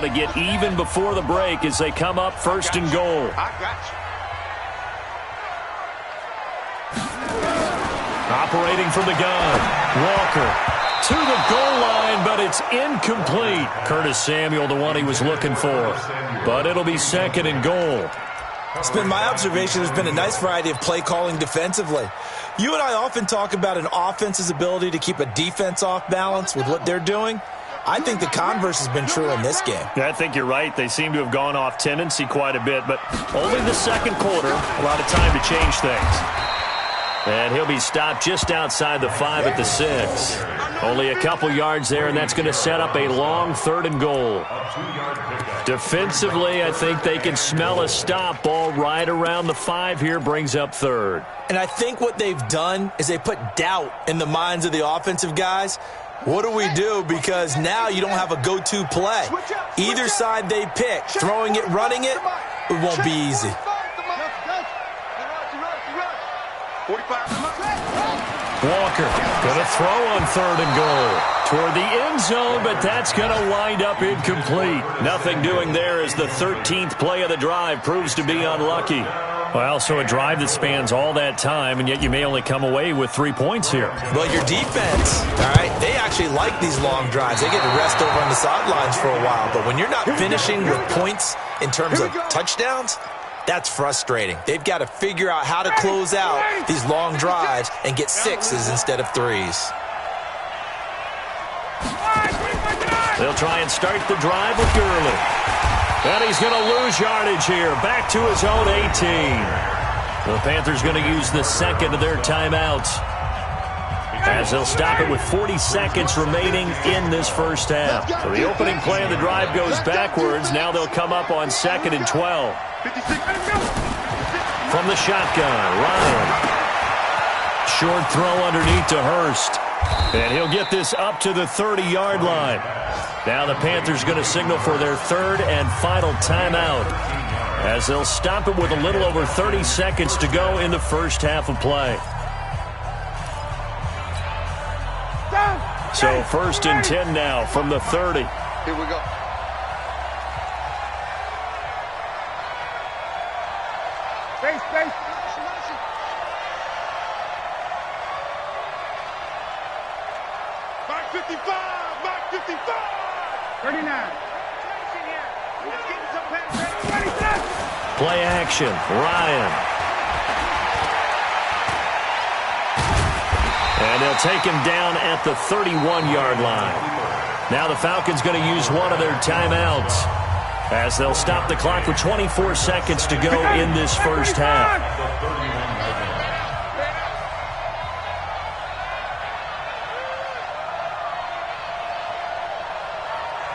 To get even before the break as they come up first and goal. Operating from the gun, Walker to the goal line, but it's incomplete. Curtis Samuel, the one he was looking for, but it'll be second and goal. It's been my observation there's been a nice variety of play calling defensively. You and I often talk about an offense's ability to keep a defense off balance with what they're doing. I think the converse has been true in this game. I think you're right. They seem to have gone off tendency quite a bit, but only the second quarter, a lot of time to change things. And he'll be stopped just outside the 5 at the 6. Only a couple yards there, and that's going to set up a long third and goal. Defensively, I think they can smell a stop ball right around the 5 here, brings up third. And I think what they've done is they put doubt in the minds of the offensive guys. What do we do? Because now you don't have a go-to play. Either side they pick, throwing it, running it, it won't be easy. Walker going to throw on third and goal toward the end zone, but that's going to wind up incomplete. Nothing doing there as the 13th play of the drive proves to be unlucky. Well, so a drive that spans all that time, and yet you may only come away with 3 points here. Well, your defense, all right, they actually like these long drives. They get to rest over on the sidelines for a while, but when you're not finishing with points in terms of touchdowns, that's frustrating. They've got to figure out how to close out these long drives and get 6s instead of 3s. They'll try and start the drive with Gurley. And he's going to lose yardage here. Back to his own 18. The Panthers going to use the second of their timeouts, as they'll stop it with 40 seconds remaining in this first half. So the opening play of the drive goes backwards. Now they'll come up on 2nd and 12. From the shotgun, Ryan. Short throw underneath to Hurst. And he'll get this up to the 30-yard line. Now the Panthers going to signal for their third and final timeout, as they'll stop it with a little over 30 seconds to go in the first half of play. So 1st and 10 now from the 30. Here we go. Space. Mark 55. 39. Play action, Ryan. And they'll take him down at the 31-yard line. Now the Falcons going to use one of their timeouts, as they'll stop the clock with 24 seconds to go in this first half.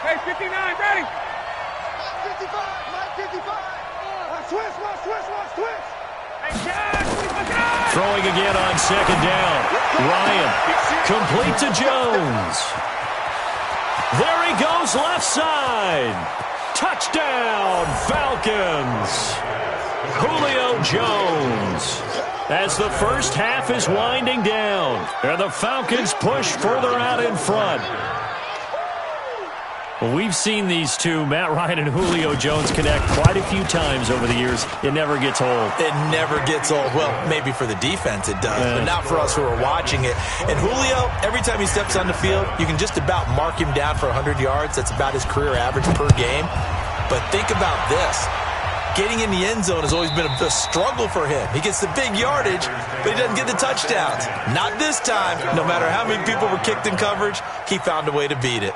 Hey, 59, ready. Line 55. Switch. Throwing again on second down. Ryan, complete to Jones. There he goes, left side. Touchdown, Falcons. Julio Jones. As the first half is winding down, and the Falcons push further out in front. Well, we've seen these two, Matt Ryan and Julio Jones, connect quite a few times over the years. It never gets old. It never gets old. Well, maybe for the defense it does, but not for us who are watching it. And Julio, every time he steps on the field, you can just about mark him down for 100 yards. That's about his career average per game. But think about this. Getting in the end zone has always been a struggle for him. He gets the big yardage, but he doesn't get the touchdowns. Not this time. No matter how many people were kicked in coverage, he found a way to beat it.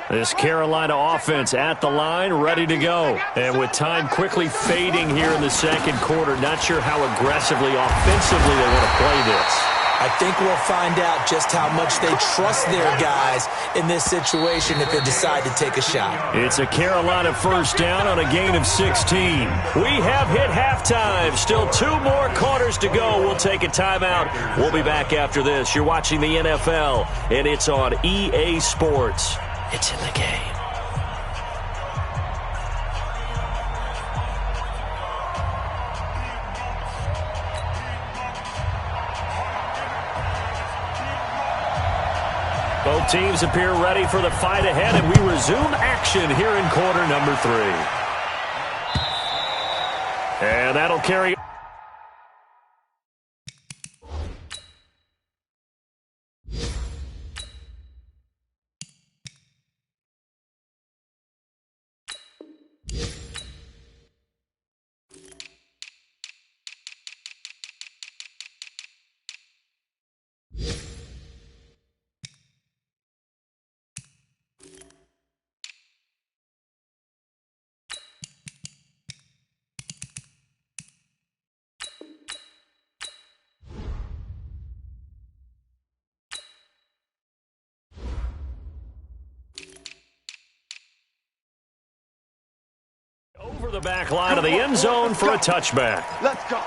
This Carolina offense at the line, ready to go. And with time quickly fading here in the second quarter, not sure how aggressively, offensively they want to play this. I think we'll find out just how much they trust their guys in this situation if they decide to take a shot. It's a Carolina first down on a gain of 16. We have hit halftime. Still 2 more quarters to go. We'll take a timeout. We'll be back after this. You're watching the NFL, and it's on EA Sports. It's in the game. teams appear ready for the fight ahead, and we resume action here in quarter number 3. And that'll carry. Over the back line of the end zone for a touchback. Let's go.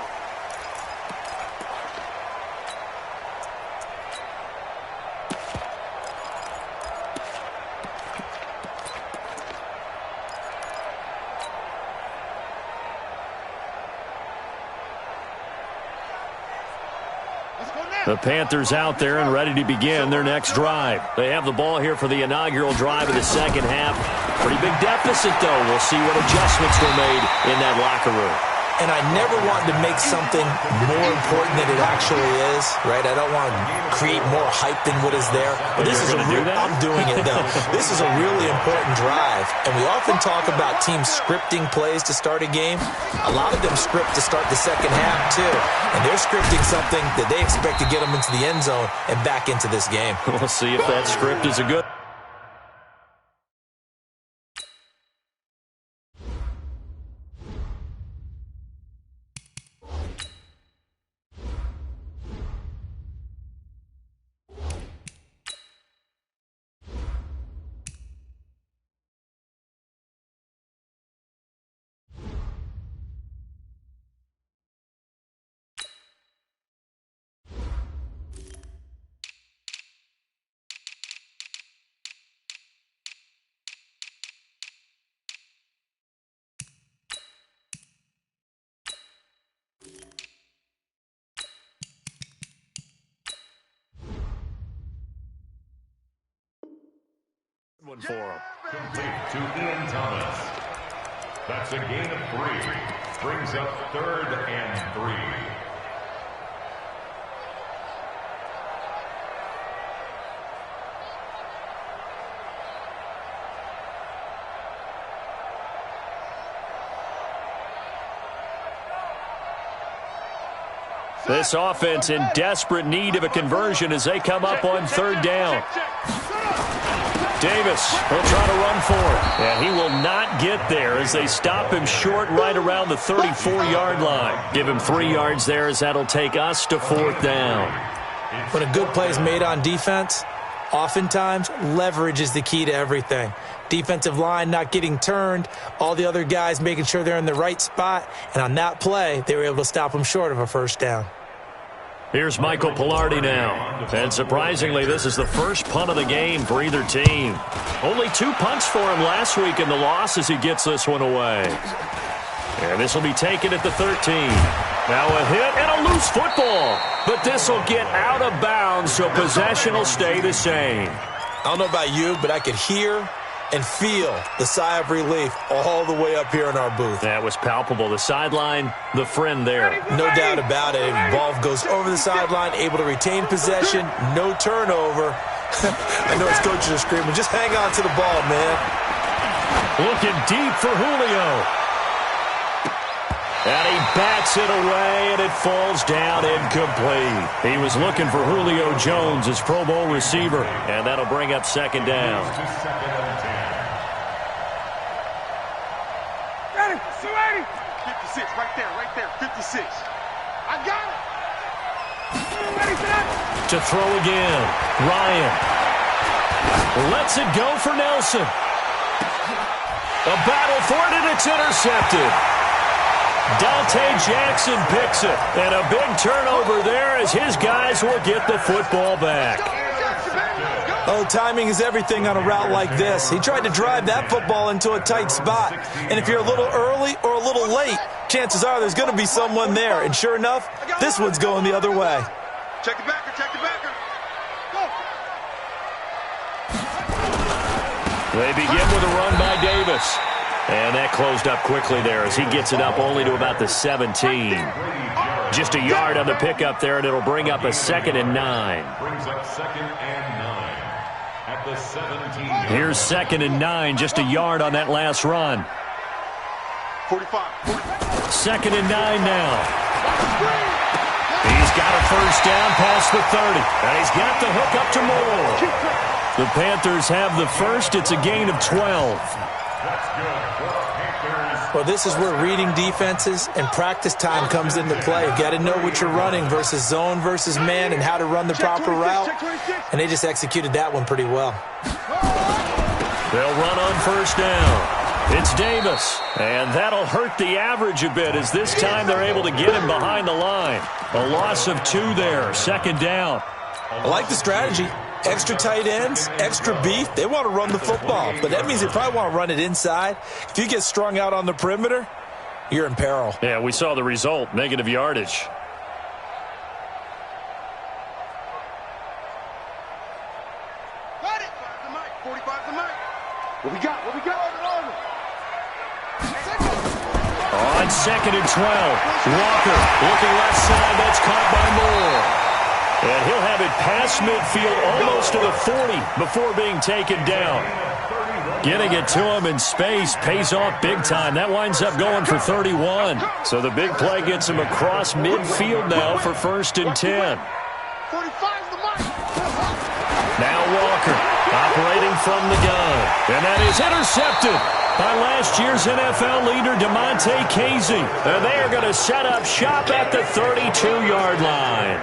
The Panthers out there and ready to begin their next drive. They have the ball here for the inaugural drive of the second half. Pretty big deficit, though. We'll see what adjustments were made in that locker room. And I never want to make something more important than it actually is, right? I don't want to create more hype than what is there. But this is a real, I'm doing it, though. This is a really important drive. And we often talk about teams scripting plays to start a game. A lot of them script to start the second half, too. And they're scripting something that they expect to get them into the end zone and back into this game. We'll see if that script is a good. One for him. Complete to Ian Thomas. That's a gain of 3. Brings up 3rd and 3. This offense in desperate need of a conversion as they come up on 3rd down. Davis will try to run for it. And he will not get there as they stop him short right around the 34-yard line. Give him 3 yards there as that'll take us to 4th down. When a good play is made on defense, oftentimes leverage is the key to everything. Defensive line not getting turned, all the other guys making sure they're in the right spot. And on that play, they were able to stop him short of a 1st down. Here's Michael Pilardi now. And surprisingly, this is the first punt of the game for either team. Only 2 punts for him last week in the loss as he gets this one away. And this will be taken at the 13. Now a hit and a loose football. But this will get out of bounds, so possession will stay the same. I don't know about you, but I could hear and feel the sigh of relief all the way up here in our booth. That was palpable. The sideline, the friend there. No doubt about it. Ball goes over the sideline, able to retain possession, no turnover. I know his coaches are screaming, just hang on to the ball, man. Looking deep for Julio. And he bats it away, and it falls down incomplete. He was looking for Julio Jones, his Pro Bowl receiver, and that'll bring up 2nd down. Ready, 280. 56, right there, 56. I got it. Ready for that? To throw again, Ryan lets it go for Nelson. A battle for it, and it's intercepted. Dante Jackson picks it, and a big turnover there as his guys will get the football back. Oh, timing is everything on a route like this. He tried to drive that football into a tight spot, and if you're a little early or a little late, chances are there's going to be someone there, and sure enough, this one's going the other way. Check the backer, check the backer. Go. They begin with a run by Davis. And that closed up quickly there as he gets it up only to about the 17. Just a yard on the pickup there, and it'll bring up a 2nd and 9. Brings up 2nd and 9 at the 17. Here's 2nd and 9, just a yard on that last run. 45. 2nd and 9 now. He's got a first down past the 30. And he's got the hook up to Moore. The Panthers have the first. It's a gain of 12. That's good for the Panthers. Well, this is where reading defenses and practice time comes into play. You've got to know what you're running versus zone versus man and how to run the proper route. And they just executed that one pretty well. They'll run on first down. It's Davis, and that'll hurt the average a bit as this time they're able to get him behind the line. A loss of 2 there, 2nd down. I like the strategy. Extra tight ends, extra beef. They want to run the football, but that means they probably want to run it inside. If you get strung out on the perimeter, you're in peril. Yeah, we saw the result, negative yardage. Got it. 45 the mic. What we got? What we got? On 2nd and 12, Walker looking left side. That's caught by Moore. And he'll have it past midfield almost to the 40 before being taken down. Getting it to him in space pays off big time. That winds up going for 31. So the big play gets him across midfield now for 1st and 10. 45's the mic. Now Walker operating from the gun. And that is intercepted by last year's NFL leader, DeMonte Casey. And they are going to set up shop at the 32-yard line.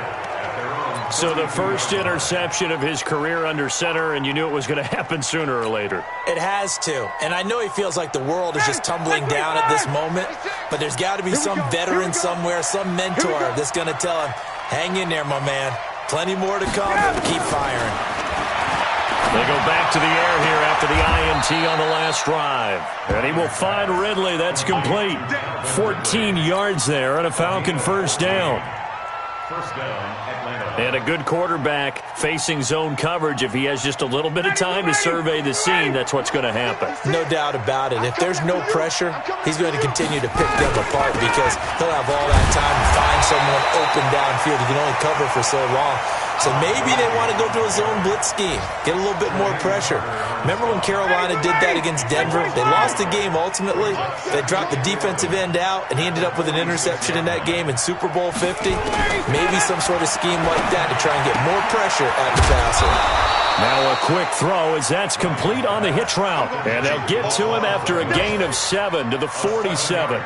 So the first interception of his career under center, and you knew it was going to happen sooner or later. It has to. And I know he feels like the world is just tumbling down at this moment, but there's got to be some veteran somewhere, some mentor that's going to tell him, hang in there, my man. Plenty more to come. Keep firing. They go back to the air here after the INT on the last drive. And he will find Ridley. That's complete. 14 yards there and a Falcon first down. First down, Atlanta. And a good quarterback facing zone coverage. If he has just a little bit of time to survey the scene, that's what's going to happen. No doubt about it. If there's no pressure, he's going to continue to pick them apart because he'll have all that time to find someone open downfield. He can only cover for so long. So maybe they want to go to a zone blitz scheme, get a little bit more pressure. Remember when Carolina did that against Denver? They lost the game ultimately. They dropped the defensive end out, and he ended up with an interception in that game in Super Bowl 50. Maybe some sort of scheme like that to try and get more pressure at the passer. Now a quick throw as that's complete on the hitch route. And they'll get to him after a gain of 7 to the 47.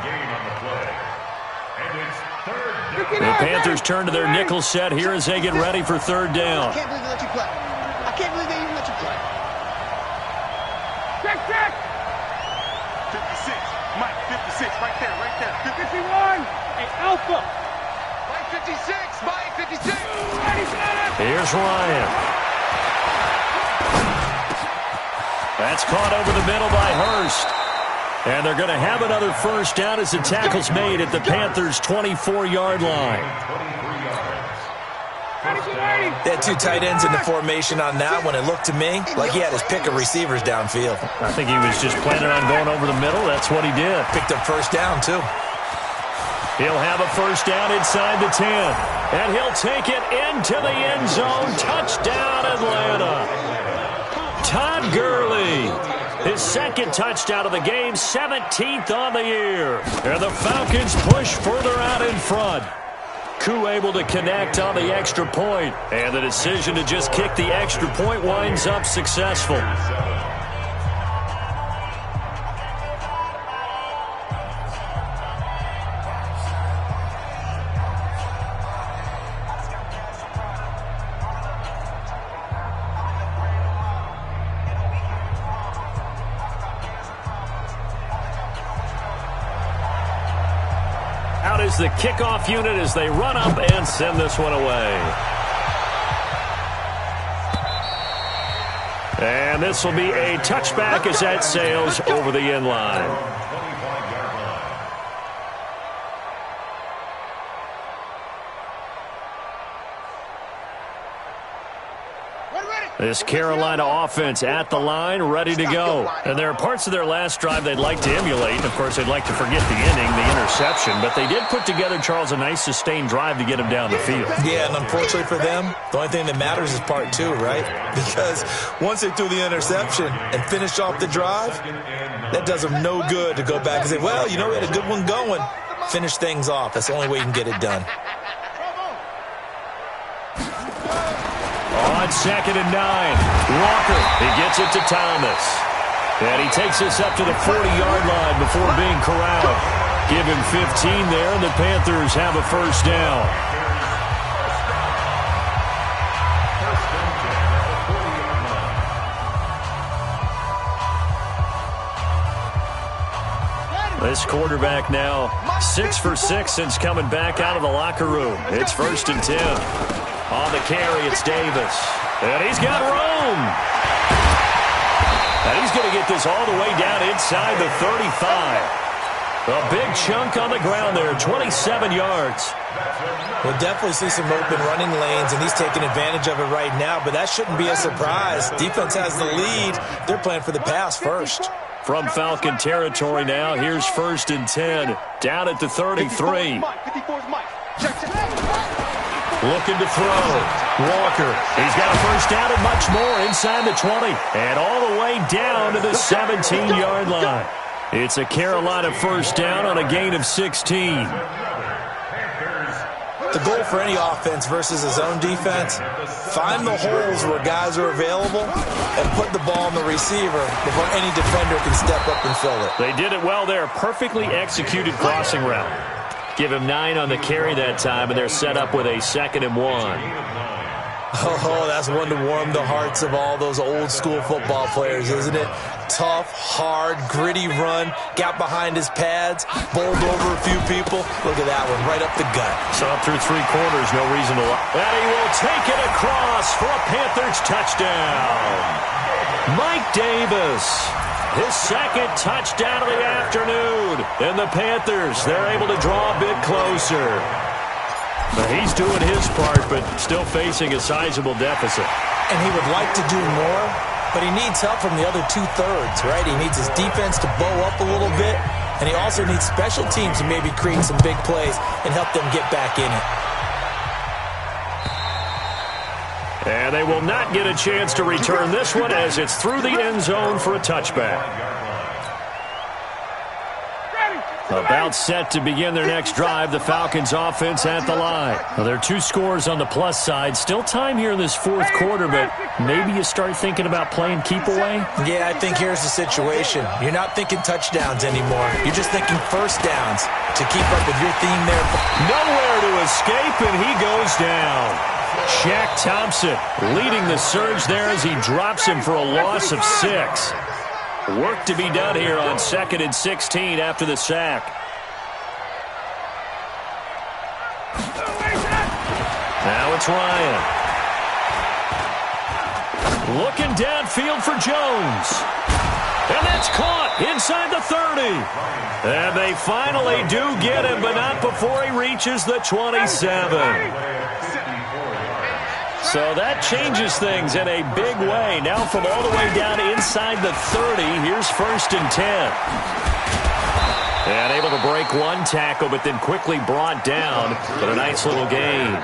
The Panthers turn to their nickel set here as they get ready for 3rd down. I can't believe they let you play. I can't believe they even let you play. Check. 56. Mike, 56. Right there. 51. Hey, Alpha. Mike, 56. Mike, 56. Here's Ryan. That's caught over the middle by Hurst. And they're going to have another first down as the tackle's made at the Panthers' 24-yard line. They had 2 tight ends in the formation on that one. It looked to me like he had his pick of receivers downfield. I think he was just planning on going over the middle. That's what he did. Picked up first down, too. He'll have a first down inside the 10. And he'll take it into the end zone. Touchdown, Atlanta. Todd Gurley. His 2nd touchdown of the game, 17th on the year. And the Falcons push further out in front. Koo able to connect on the extra point. And the decision to just kick the extra point winds up successful. Out is the kickoff unit as they run up and send this one away. And this will be a touchback as that sails over the end line. This Carolina offense at the line, ready to go. And there are parts of their last drive they'd like to emulate. And, of course, they'd like to forget the inning, the interception. But they did put together, Charles, a nice sustained drive to get him down the field. Yeah, and unfortunately for them, the only thing that matters is part two, right? Because once they threw the interception and finished off the drive, that does them no good to go back and say, well, you know, we had a good one going. Finish things off. That's the only way you can get it done. On 2nd and 9, Walker, he gets it to Thomas. And he takes us up to the 40-yard line before being corralled. Give him 15 there, and the Panthers have a first down. This quarterback now 6 for 6 since coming back out of the locker room. It's 1st and 10. On the carry, it's Davis. And he's got room. And he's going to get this all the way down inside the 35. A big chunk on the ground there, 27 yards. We'll definitely see some open running lanes, and he's taking advantage of it right now, but that shouldn't be a surprise. Defense has the lead. They're playing for the pass first. From Falcon territory now, here's 1st and 10. Down at the 33. Looking to throw. Walker. He's got a first down and much more inside the 20. And all the way down to the 17-yard line. It's a Carolina first down on a gain of 16. The goal for any offense versus a zone defense, find the holes where guys are available and put the ball on the receiver before any defender can step up and fill it. They did it well there. Perfectly executed crossing route. Give him 9 on the carry that time, and they're set up with a 2nd and 1. Oh, that's one to warm the hearts of all those old-school football players, isn't it? Tough, hard, gritty run, got behind his pads, bowled over a few people. Look at that one, right up the gut. So up through 3 quarters, no reason to lie. And he will take it across for a Panthers touchdown. Mike Davis, his 2nd touchdown of the afternoon. And the Panthers, they're able to draw a bit closer. But he's doing his part, but still facing a sizable deficit. And he would like to do more, but he needs help from the other 2/3, right? He needs his defense to bow up a little bit, and he also needs special teams to maybe create some big plays and help them get back in it. And they will not get a chance to return this one as it's through the end zone for a touchback. About set to begin their next drive, the Falcons offense at the line. Well, there are 2 scores on the plus side. Still time here in this 4th quarter, but maybe you start thinking about playing keep away? Yeah, I think here's the situation. You're not thinking touchdowns anymore. You're just thinking first downs to keep up with your theme there. Nowhere to escape, and he goes down. Shaq Thompson leading the surge there as he drops him for a loss of 6. Work to be done here on 2nd and 16 after the sack. Now it's Ryan. Looking downfield for Jones. And that's caught inside the 30. And they finally do get him, but not before he reaches the 27. So that changes things in a big way. Now from all the way down inside the 30, here's 1st and 10. And able to break 1 tackle, but then quickly brought down. But a nice little gain.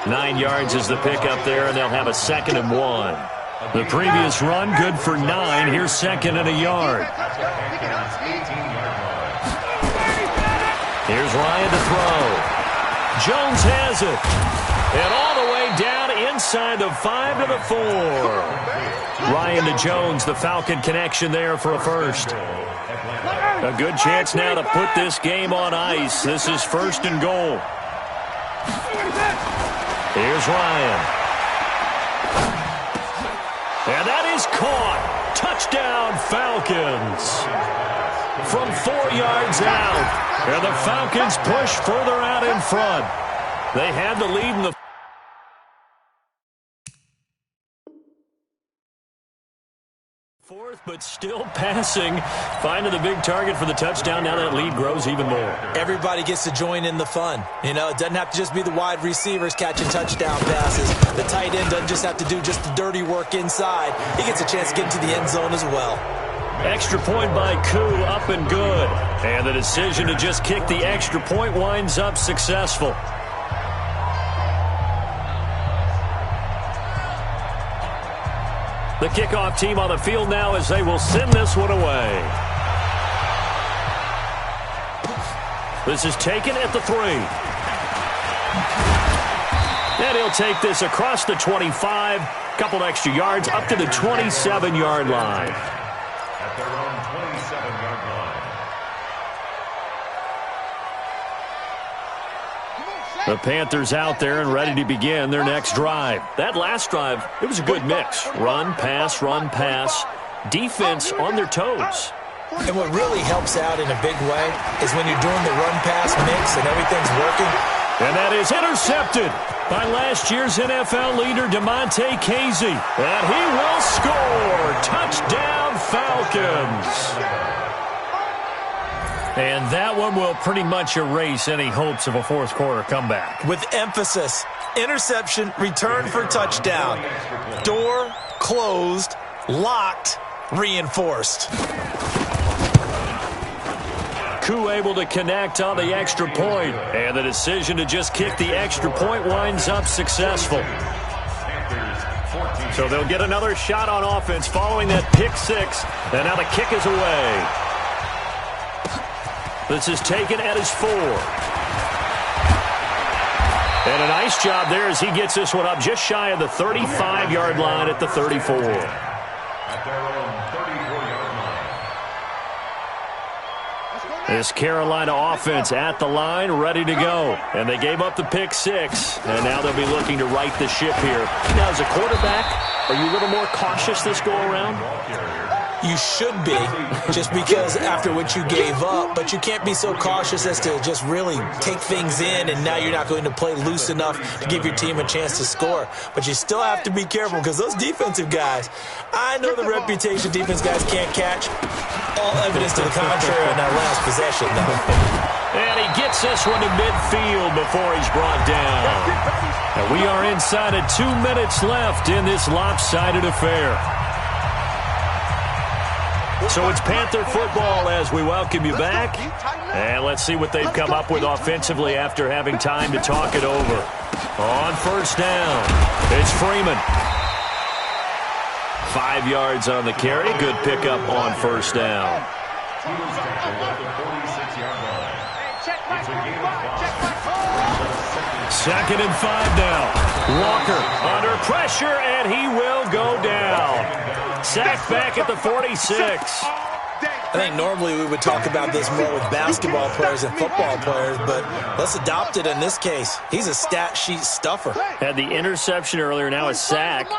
9 yards is the pickup there, and they'll have a 2nd and 1. The previous run, good for 9. Here's 2nd and a yard. Here's Ryan to throw. Jones has it. And all the way down inside the 5 to the 4. Ryan to Jones, the Falcon connection there for a first. A good chance now to put this game on ice. This is 1st and goal. Here's Ryan. And that is caught. Touchdown, Falcons. From 4 yards out. And the Falcons push further out in front. They had the lead in the 4th but still passing. Finding the big target for the touchdown. Now that lead grows even more. Everybody gets to join in the fun. You know, it doesn't have to just be the wide receivers catching touchdown passes. The tight end doesn't just have to do just the dirty work inside. He gets a chance to get into the end zone as well. Extra point by Koo, up and good. And the decision to just kick the extra point winds up successful. The kickoff team on the field now as they will send this one away. This is taken at the 3. And he'll take this across the 25. Couple extra yards up to the 27-yard line. At their own 27-yard line. The Panthers out there and ready to begin their next drive. That last drive, it was a good mix. Run, pass, defense on their toes. And what really helps out in a big way is when you're doing the run-pass mix and everything's working. And that is intercepted by last year's NFL leader, DeMonte Casey. And he will score. Touchdown, Falcons. And that one will pretty much erase any hopes of a fourth quarter comeback. With emphasis, interception, return for touchdown. Door closed, locked, reinforced. Koo able to connect on the extra point. And the decision to just kick the extra point winds up successful. So they'll get another shot on offense following that pick 6. And now the kick is away. This is taken at his 4. And a nice job there as he gets this one up just shy of the 35-yard line at the 34. At their own 34-yard line. This Carolina offense at the line, ready to go. And they gave up the pick 6, and now they'll be looking to right the ship here. Now, as a quarterback, are you a little more cautious this go-around? You should be, just because after what you gave up, but you can't be so cautious as to just really take things in, and now you're not going to play loose enough to give your team a chance to score. But you still have to be careful because those defensive guys, I know the reputation defense guys can't catch. All evidence to the contrary on that last possession, though. And he gets this one to midfield before he's brought down. And we are inside of 2 minutes left in this lopsided affair. So it's Panther football as we welcome you back. And let's see what they've come up with offensively after having time to talk it over. On first down, it's Freeman. 5 yards on the carry. Good pickup on first down. He was tackled at the 46-yard line. It's a gain of 5. 2nd and 5 now. Walker under pressure, and he will go down. Sacked back at the 46. I think normally we would talk about this more with basketball players and football players, but let's adopt it in this case. He's a stat sheet stuffer. Had the interception earlier, now a sack.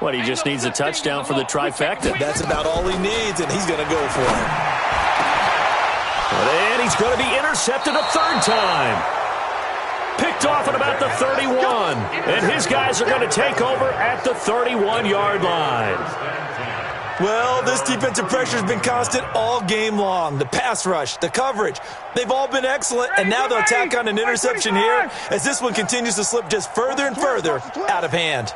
What, he just needs a touchdown for the trifecta. That's about all he needs, and he's going to go for it. And he's going to be intercepted a 3rd time. Picked off at about the 31. And his guys are going to take over at the 31-yard line. Well, this defensive pressure has been constant all game long. The pass rush, the coverage, they've all been excellent, and now they'll tack on an interception here as this one continues to slip just further and further out of hand.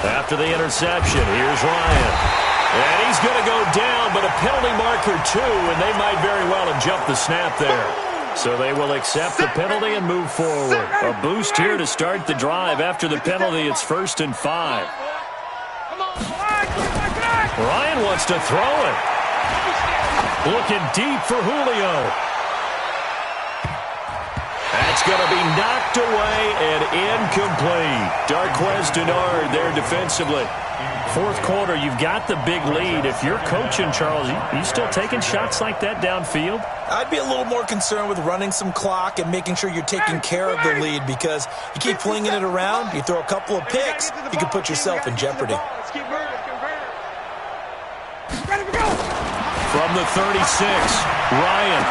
After the interception, here's Ryan. And he's going to go down, but a penalty marker too, and they might very well have jumped the snap there. So they will accept the penalty and move forward. A boost here to start the drive. After the penalty, it's 1st and 5. Ryan wants to throw it. Looking deep for Julio. That's going to be knocked away and incomplete. Darquez Denard there defensively. 4th quarter, you've got the big lead. If you're coaching, Charles, you still taking shots like that downfield? I'd be a little more concerned with running some clock and making sure you're taking care of the lead, because you keep flinging it around, you throw a couple of picks, you can put yourself in jeopardy. From the 36, Ryan.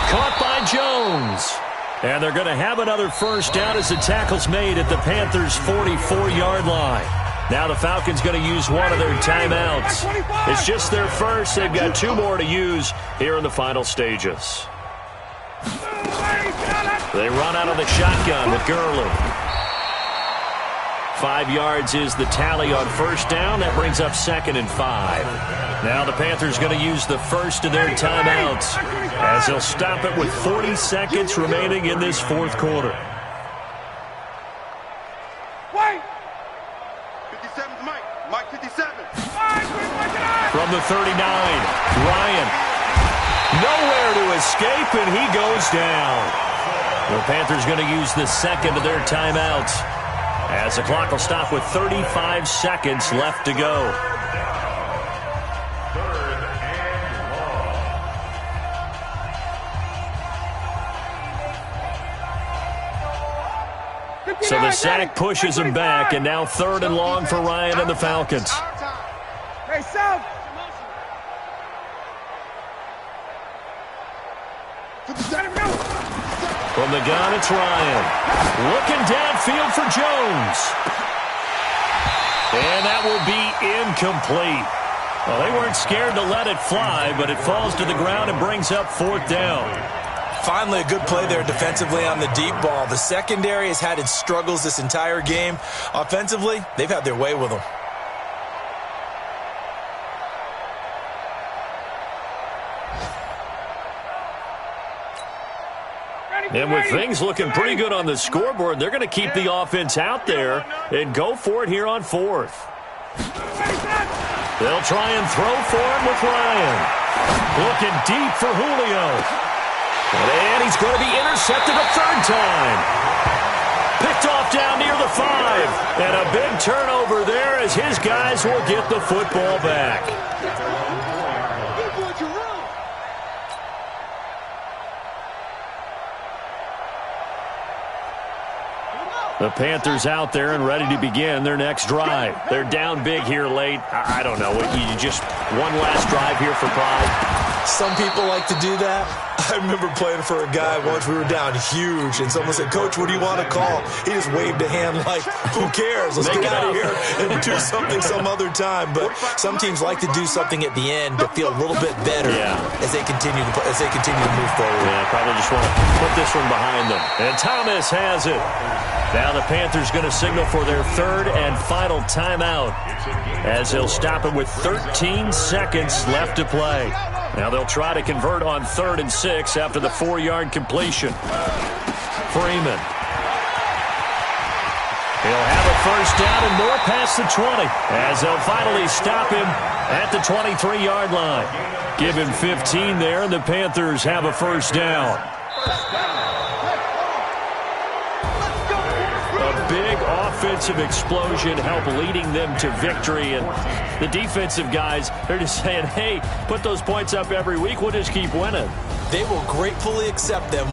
Caught by Jones. And they're going to have another first down as the tackle's made at the Panthers' 44-yard line. Now the Falcons going to use one of their timeouts. It's just their first. They've got 2 more to use here in the final stages. They run out of the shotgun with Gurley. 5 yards is the tally on first down. That brings up 2nd and 5. Now the Panthers going to use the first of their timeouts as they'll stop it with 40 seconds remaining in this 4th quarter. Wait! 57's Mike. Mike 57. From the 39, Ryan. Nowhere to escape, and he goes down. The Panthers going to use the second of their timeouts as the clock will stop with 35 seconds left to go. So the sack pushes him back, and now 3rd and long for Ryan and the Falcons. Hey, South! From the gun, it's Ryan. Looking downfield for Jones. And that will be incomplete. Well, they weren't scared to let it fly, but it falls to the ground and brings up 4th down. Finally, a good play there defensively on the deep ball. The secondary has had its struggles this entire game. Offensively, they've had their way with them. And with things looking pretty good on the scoreboard, they're going to keep the offense out there and go for it here on 4th. They'll try and throw for him with Ryan. Looking deep for Julio. And he's going to be intercepted a 3rd time. Picked off down near the 5. And a big turnover there as his guys will get the football back. The Panthers out there and ready to begin their next drive. They're down big here late. I don't know. You just one last drive here for pride. Some people like to do that. I remember playing for a guy once. We were down huge, and someone said, "Coach, what do you want to call?" He just waved a hand like, "Who cares? Let's get out of here and do something some other time." But some teams like to do something at the end to feel a little bit better as they continue to move forward. Yeah, probably just want to put this one behind them. And Thomas has it. Now the Panthers going to signal for their 3rd and final timeout as they'll stop it with 13 seconds left to play. Now they'll try to convert on 3rd and 6 after the 4-yard completion. Freeman. He'll have a first down and more past the 20 as they'll finally stop him at the 23-yard line. Give him 15 there, and the Panthers have a first down. Big offensive explosion help leading them to victory. And the defensive guys, they're just saying, hey, put those points up every week. We'll just keep winning. They will gratefully accept them.